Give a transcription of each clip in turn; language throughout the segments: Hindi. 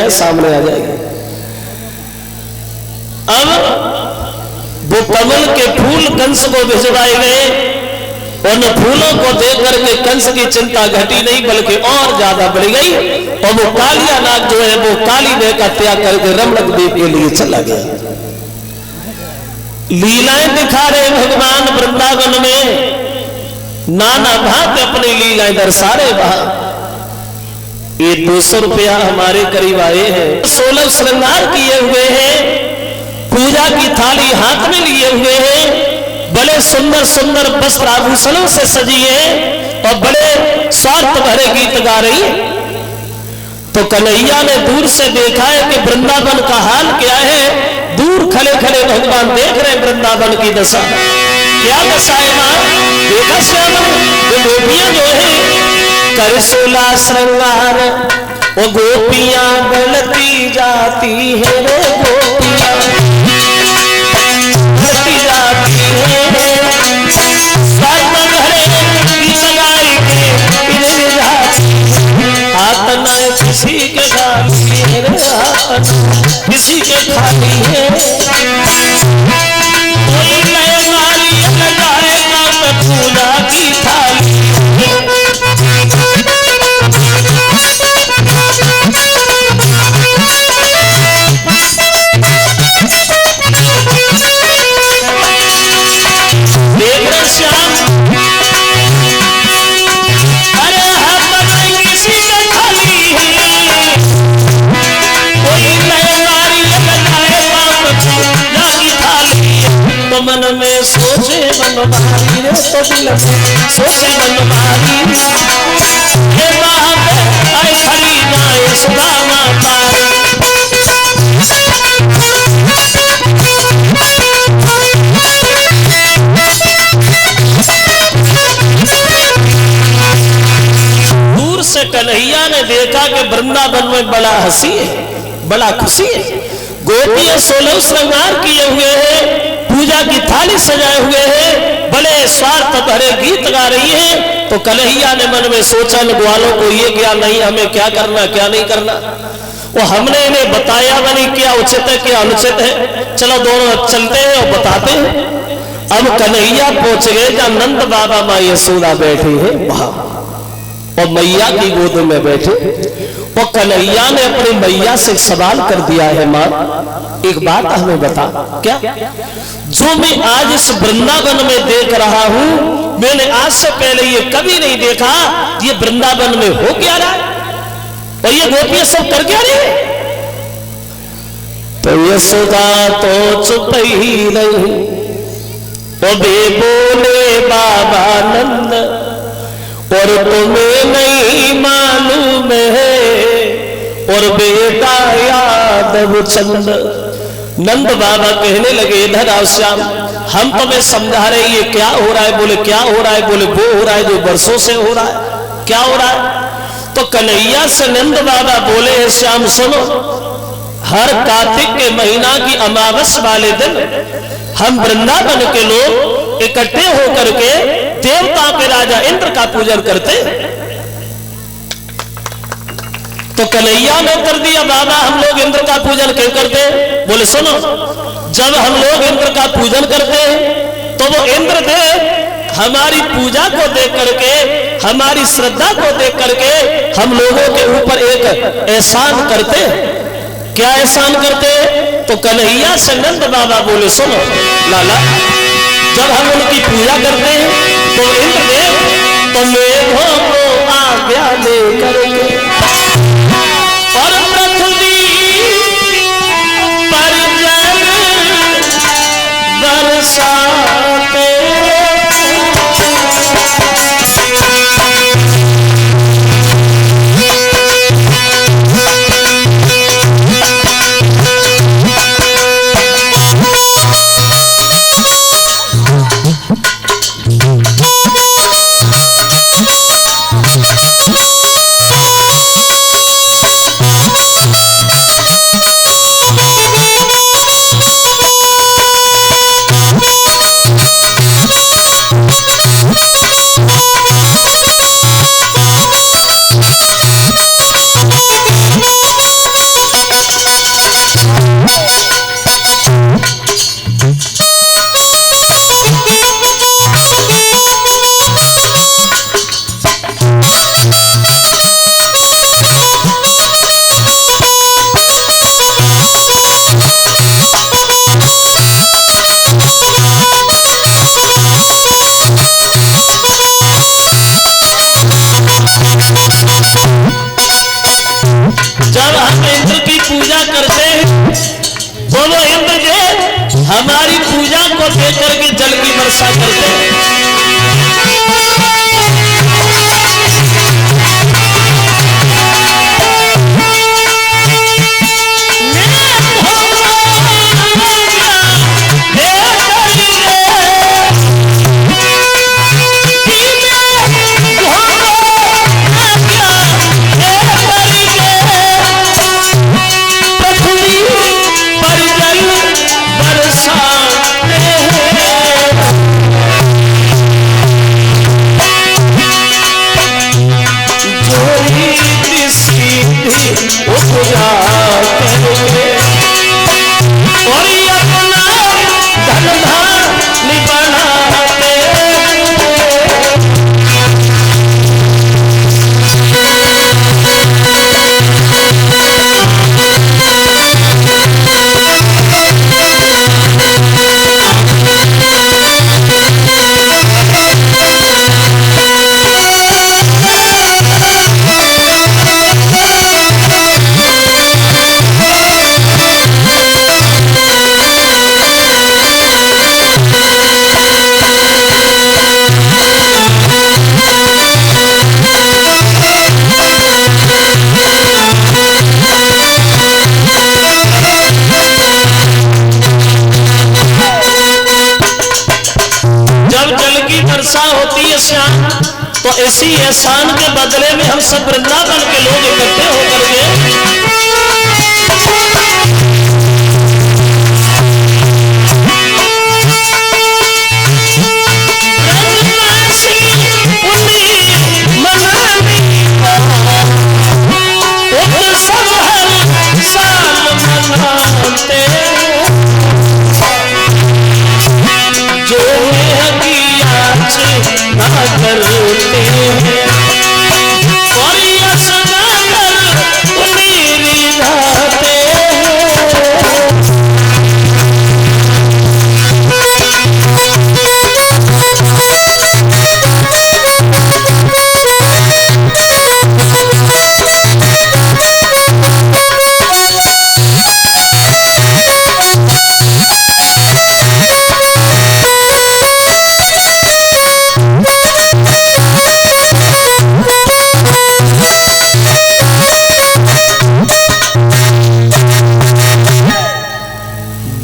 है सामने आ जाएगी। अब वो कमल के फूल कंस को भिजवाए गए। उन फूलों को देख करके कंस की चिंता घटी नहीं बल्कि और ज्यादा बढ़ गई। और वो कालिया नाग जो है वो काली देह का त्याग करके रमणक द्वीप के लिए चला गया। लीलाएं दिखा रहे भगवान वृंदावन में, नाना भांति अपनी लीलाएं दर्शा रहे। वहां ये 200 रुपया हमारे करीब आए हैं। 16 श्रृंगार किए हुए हैं, पूजा की थाली हाथ में लिए हुए हैं, बड़े सुंदर सुंदर वस्त्र आभूषणों से सजी है और बड़े स्वार्थ भरे गीत गा रही है। तो कन्हैया ने दूर से देखा है कि वृंदावन का हाल क्या है। दूर खड़े खड़े भगवान देख रहे वृंदावन की दशा, क्या दशा है मां। देखा श्याम गोपियां जो है कर 16 श्रृंगार, वो गोपियां गलती जाती है रे गोपियां गलती जाती है। किसी के खाली है रे किसी के खाली है। कोई नए वाली लगाएगा तो पूजा की थाली। देख रहे श्याम, अरे हाथ में किसी के खाली है। कोई नए वाली लगाएगा तो पूजा की थाली। तो मन में सोचे मनमारी रे, तो दिल में सोचे मनमारी। हे बाप आई खड़ी जाए सुदामा पार। दूर से कन्हैया ने देखा कि वृंदावन में बड़ा हंसी है, बड़ा खुशी है। गोपियां 16 श्रृंगार किए हुए हैं, पूजा की थाली सजाए हुए हैं, बड़े स्वार्थ भरे गीत गा रही है। तो कन्हैया ने मन में सोचा ग्वालों को ये क्या नहीं, हमें क्या करना क्या नहीं करना। वो हमने इन्हें बताया बनी क्या उचित है क्या अनुचित है। चलो दोनों चलते हैं और बताते हैं। अब कन्हैया पहुंच गए जहां नंद बाबा मां यशोदा बैठी है वहां, और मैया की गोद में बैठे। और कन्हैया ने अपनी मैया से सवाल कर दिया है, मां एक बात हमें बता, क्या जो मैं आज इस वृंदावन में देख रहा हूं, मैंने आज से पहले ये कभी नहीं देखा। ये वृंदावन में हो क्या रहा है और ये गोपियां सब कर क्या रही है। तो यशोदा तो चुप ही रही, और बे बोले बाबा नंद, और तुम्हें नहीं मालूम है, और बेटा यादव चंद। नंद बाबा कहने लगे इधर आओ श्याम, हम तुम्हें समझा रहे ये क्या हो रहा है। बोले क्या हो रहा है। बोले वो हो रहा है जो वर्षों से हो रहा है। क्या हो रहा है। तो कन्हैया से नंद बाबा बोले हैं श्याम सुनो, हर कार्तिक के महीना की अमावस वाले दिन हम वृंदावन के लोग इकट्ठे होकर के देवता के राजा इंद्र का पूजन करते। तो कन्हैया ने कर दिया बाबा हम लोग इंद्र का पूजन क्यों करते। बोले सुनो, जब हम लोग इंद्र का पूजन करते तो वो इंद्र देव हमारी पूजा को देख करके, हमारी श्रद्धा को देख करके हम लोगों के ऊपर एक एहसान करते। क्या एहसान करते। तो कन्हैया से नंद बाबा बोले सुनो लाला, जब हम उनकी पूजा करते हैं तो इंद्रदेव तो मेघों को आज्ञा दे करके और पृथ्वी पर जल बरसाते। वर्षा करते हैं। तो इसी एहसान के बदले में हम सब वृंदावन के लोग इकट्ठे होकर के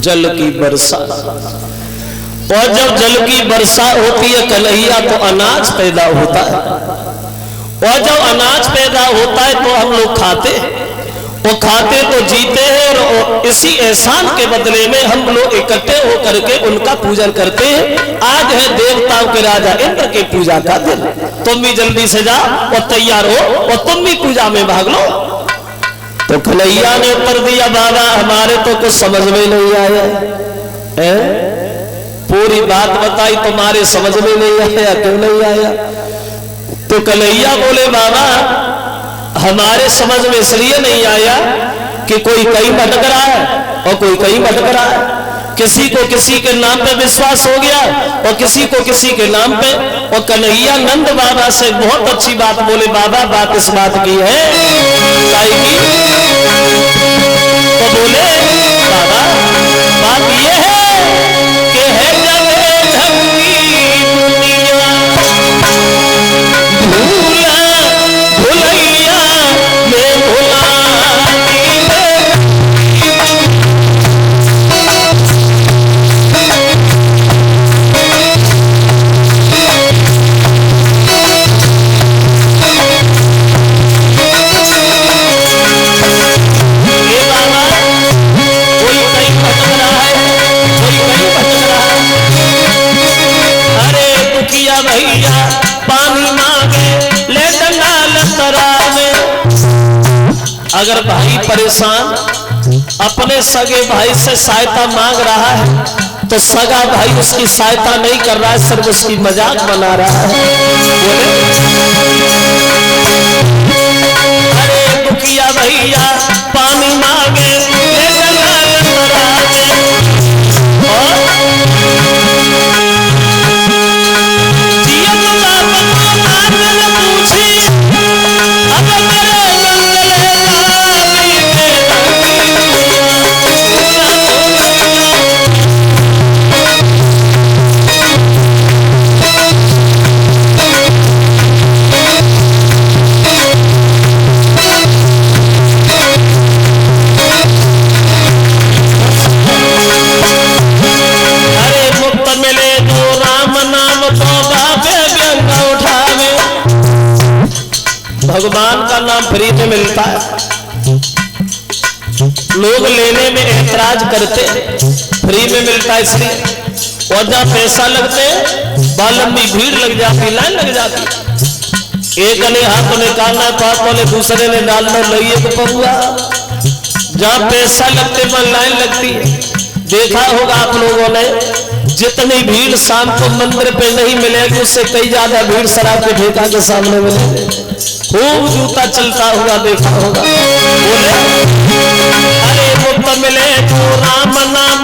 जल की वर्षा। और जब जल की वर्षा होती है कन्हैया तो अनाज पैदा होता है, और जब अनाज पैदा होता है तो हम लोग खाते हैं, वो खाते तो जीते हैं, और इसी एहसान के बदले में हम लोग इकट्ठे होकर के उनका पूजन करते हैं। आज है देवताओं के राजा इंद्र की पूजा का दिन, तुम भी जल्दी से जाओ और तैयार हो और तुम भी पूजा में भाग लो। तो कन्हैया ने उत्तर दिया, बाबा हमारे तो कुछ समझ में नहीं आया है, पूरी बात बताई तुम्हारे समझ में नहीं आया, क्यों नहीं आया? तो कन्हैया बोले, बाबा हमारे समझ में इसलिए नहीं आया कि कोई कहीं भटक रहा है और कोई कहीं भटक रहा है, किसी को किसी के नाम पे विश्वास हो गया और किसी को किसी के नाम पे। और कन्हैया नंद बाबा से बहुत अच्छी बात बोले, बाबा बात इस बात की है की? तो बोले, बाबा बात ये है कि है जगह झंगी दुनिया भूला भुलैया में भुलाती है। भैया पानी मांगे ले डंगाल तरावे। अगर भाई परेशान अपने सगे भाई से सहायता मांग रहा है तो सगा भाई उसकी सहायता नहीं कर रहा है, सिर्फ उसकी मजाक बना रहा है। अरे दुखिया भैया पानी मांगे ले डंगाल तरावे। भगवान का नाम फ्री में मिलता है। लोग लेने में ऐतराज करते, फ्री में मिलता है इसलिए। और जहाँ पैसा लगते वहां लंबी भीड़ लग जाती, लाइन लग जाती। एक ने हाथ निकालना था तो दूसरे ने डालना लइए तो पहुआ। जहाँ पैसा लगते वहां लाइन लगती है। देखा होगा आप लोगों ने, जितनी भीड़ शाम को मंदिर पे नहीं मिलेगी उससे कई ज्यादा भीड़ शराब के ठेका के सामने मिलेगी। खूब जूता चलता हुआ देखा होगा। बोले अरे मुफ्त मिले तो राम नाम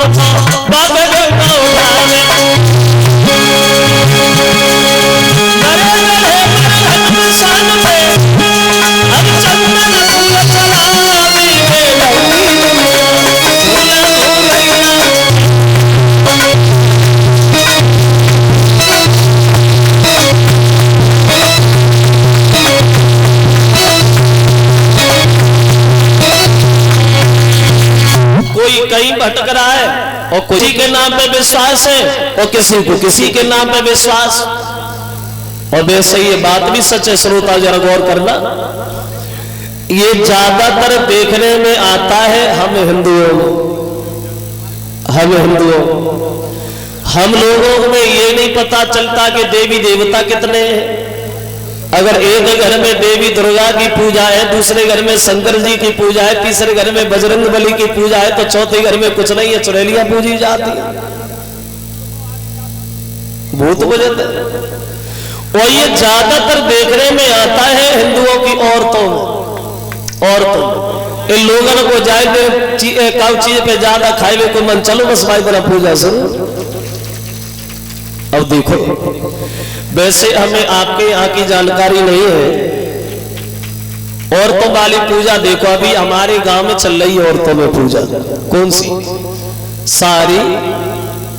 कहीं भटक रहा है और किसी के नाम पे विश्वास है और किसी को किसी के नाम पे विश्वास। और वैसे ये बात भी सच है, श्रोता जरा गौर करना, ये ज्यादातर देखने में आता है हम हिंदुओं हम लोगों में ये नहीं पता चलता कि देवी देवता कितने हैं। अगर एक घर में देवी दुर्गा की पूजा है, दूसरे घर में शंकर जी की पूजा है, तीसरे घर में बजरंग बली की पूजा है, तो चौथे घर में कुछ नहीं है, चुड़ैलियां पूजी जाती है, भूत बजते। और ये ज्यादातर देखने में आता है हिंदुओं की औरतों इन लोगों को जाए चीज पे ज्यादा खाए को मन, चलो बस भाई बना पूजा शुरू। अब देखो, वैसे हमें आपके यहाँ की जानकारी नहीं है, औरतों वाली पूजा देखो अभी हमारे गांव में चल रही है औरतों में पूजा। कौन सी? सारी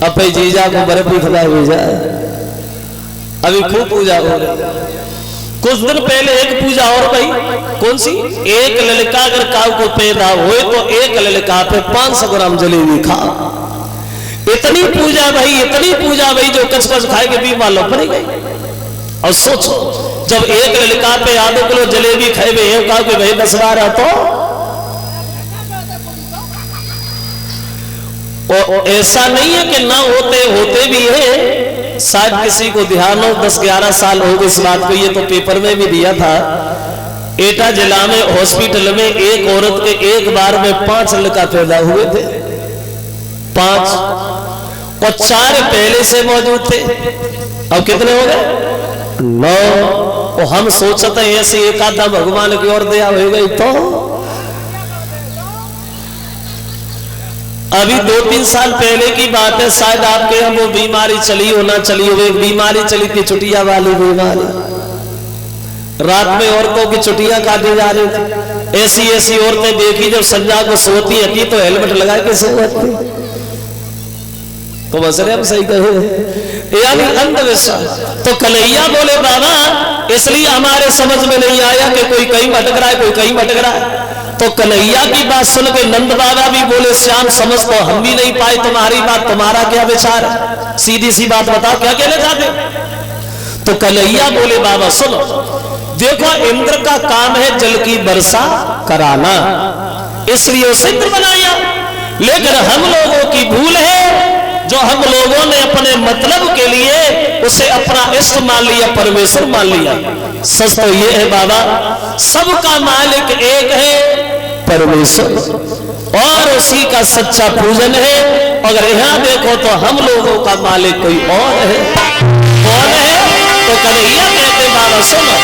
अपने जीजा को बर्फी खिला भेजा, अभी खूब पूजा हो रही। कुछ दिन पहले एक पूजा और भाई, कौन सी? एक लड़का अगर काऊ को पैदा हुए तो एक लड़का पे 500 ग्राम जलेबी खा। इतनी पूजा भाई जो कच खाए के भी मालूम पड़ गई। और सोचो जब एक लड़का पे आधे किलो जलेबी खाए हुए कहा कि भाई 10 बार तो ऐसा नहीं है कि ना होते भी है। शायद किसी को ध्यान हो, 10-11 साल हो गए इस बात को, ये तो पेपर में भी दिया था। एटा जिला में हॉस्पिटल में एक औरत के एक बार में 5 लड़का पैदा हुए थे, 5 और 4 पहले से मौजूद थे। अब कितने हो गए? 9। और हम सोचते हैं ऐसे एक आधा भगवान की ओर दया हो गई तो अभी 2-3 साल पहले की बात है, शायद आपके यहाँ वो बीमारी चली हो ना चली हो, एक बीमारी चली थी चुटिया वाली बीमारी। रात में औरतों की चुटियां काटी जा रही थी। ऐसी औरतें देखी जब संध्या को सोती थी तो हेलमेट लगा के सोती। तो बस हम सही कहे, यानी अंधविश्वास। तो कन्हैया बोले बाबा इसलिए हमारे समझ में नहीं आया कि कोई कहीं भटक रहा है, कोई कहीं भटक रहा है। तो कन्हैया की बात सुन के नंद बाबा भी बोले श्याम समझ तो हम भी नहीं पाए तुम्हारी बात, तुम्हारा क्या विचार है? सीधी सी बात बताओ, क्या कहना चाहते? तो कन्हैया बोले बाबा सुनो, देखो इंद्र का काम है जल की वर्षा कराना, इसलिए उसे इंद्र बनाया। लेकिन हम लोगों की भूल है जो हम लोगों ने अपने मतलब के लिए उसे अपना इष्ट मान लिया, परमेश्वर मान लिया। सच तो ये है बाबा, सबका मालिक एक है परमेश्वर, और उसी का सच्चा पूजन है। अगर यहाँ देखो तो हम लोगों का मालिक कोई और है। कौन है? तो कन्हैया कहते बाबा सुनो,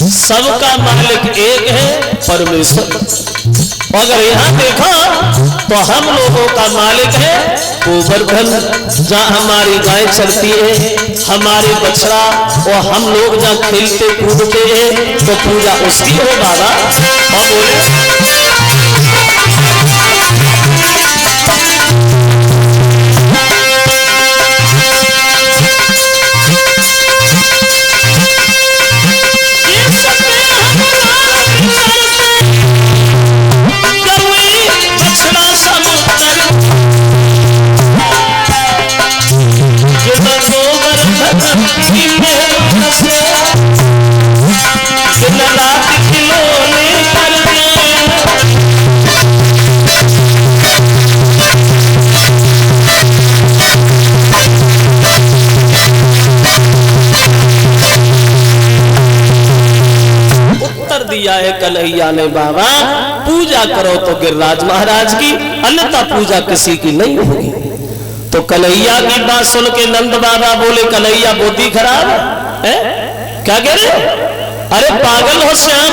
सबका मालिक एक है परमेश्वर। अगर यहाँ देखो तो हम लोगों का मालिक है गोवर्धन। जहाँ हमारी गाय चलती है, हमारे बछड़ा, और हम लोग जहाँ खेलते कूदते हैं तो पूजा उसकी हो बाबा। और बोले दिया है कन्हैया ने बाबा, पूजा करो तो गिरिराज महाराज की, अन्यथा पूजा किसी की नहीं होगी। तो कन्हैया की बात सुन के नंद बाबा बोले कन्हैया बुद्धि खराब है, क्या कह रहे हो? अरे पागल हो श्याम,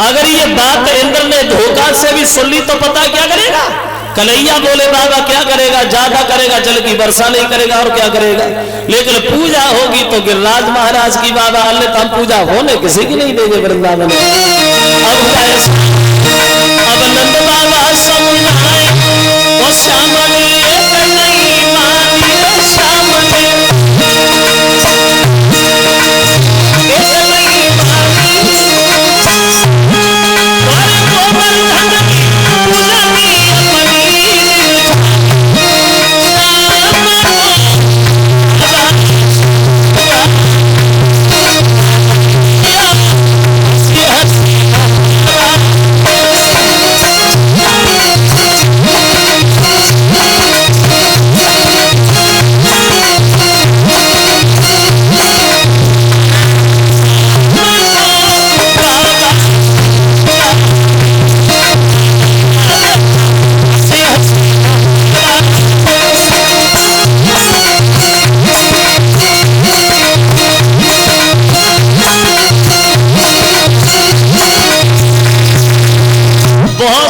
अगर ये बात इंद्र ने धोखा से भी सुन ली तो पता क्या करेगा? कन्हैया बोले बाबा क्या करेगा, ज्यादा करेगा, जल की वर्षा नहीं करेगा और क्या करेगा, लेकिन पूजा होगी तो गिरिराज महाराज की बाबा, अन्यथा हम पूजा होने किसी की नहीं देंगे वृंदावन में। अब नंद बाबा समझाए और श्याम ने नहीं मानी, श्याम ने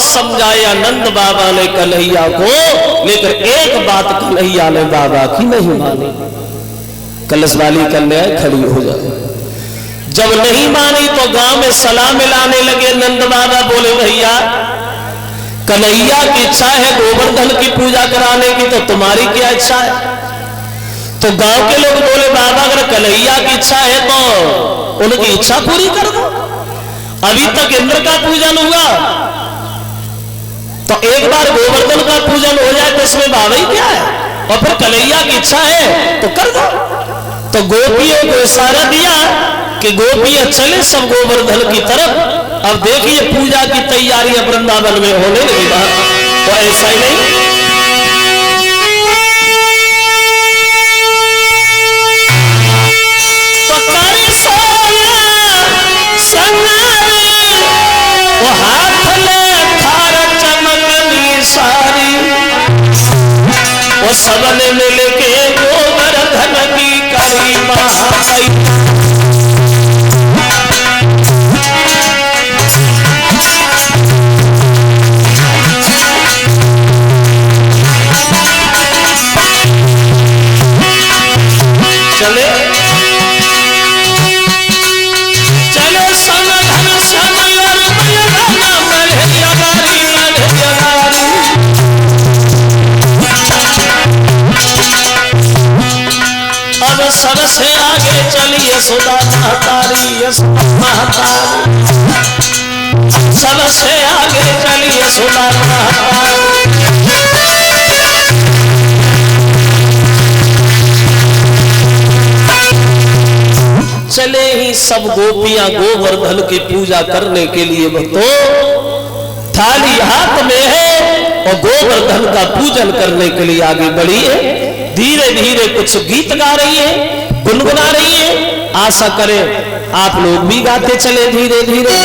समझाया नंद बाबा ने कन्हैया को, लेकिन एक बात कन्हैया ने बाबा की नहीं मानी। कलश वाली कन्या खड़ी हो जाए, जब नहीं मानी तो गांव में सलाह मिलाने लगे। नंद बाबा बोले भैया कन्हैया की इच्छा है गोवर्धन की पूजा कराने की, तो तुम्हारी क्या इच्छा है? तो गांव के लोग बोले बाबा अगर कन्हैया की इच्छा है तो उनकी इच्छा पूरी कर दो। अभी तक इंद्र का पूजन हुआ, तो एक बार गोवर्धन का पूजन हो जाए तो इसमें बाबा ही क्या है, और फिर कन्हैया की इच्छा है तो कर दो। तो गोपियों को इशारा दिया कि गोपियां चले सब गोवर्धन की तरफ। अब देखिए पूजा की तैयारियां वृंदावन में होने लगी। तो ऐसा ही नहीं, तो कारी सोया संगारी, वो हाथ ले थार चमकनी सारी, वो सबने मिल के गोवर्धन की करी महामई। सबसे आगे चलिए सुधा महतारी, सबसे आगे चलिए सुधा महतारी। चले ही सब गोपियां गोवर्धन की पूजा करने के लिए, तो थाली हाथ में है और गोवर्धन का पूजन करने के लिए आगे बढ़ी है। धीरे धीरे कुछ गीत गा रही है, गुनगुना रही है। आशा करें आप लोग भी गाते चले धीरे धीरे।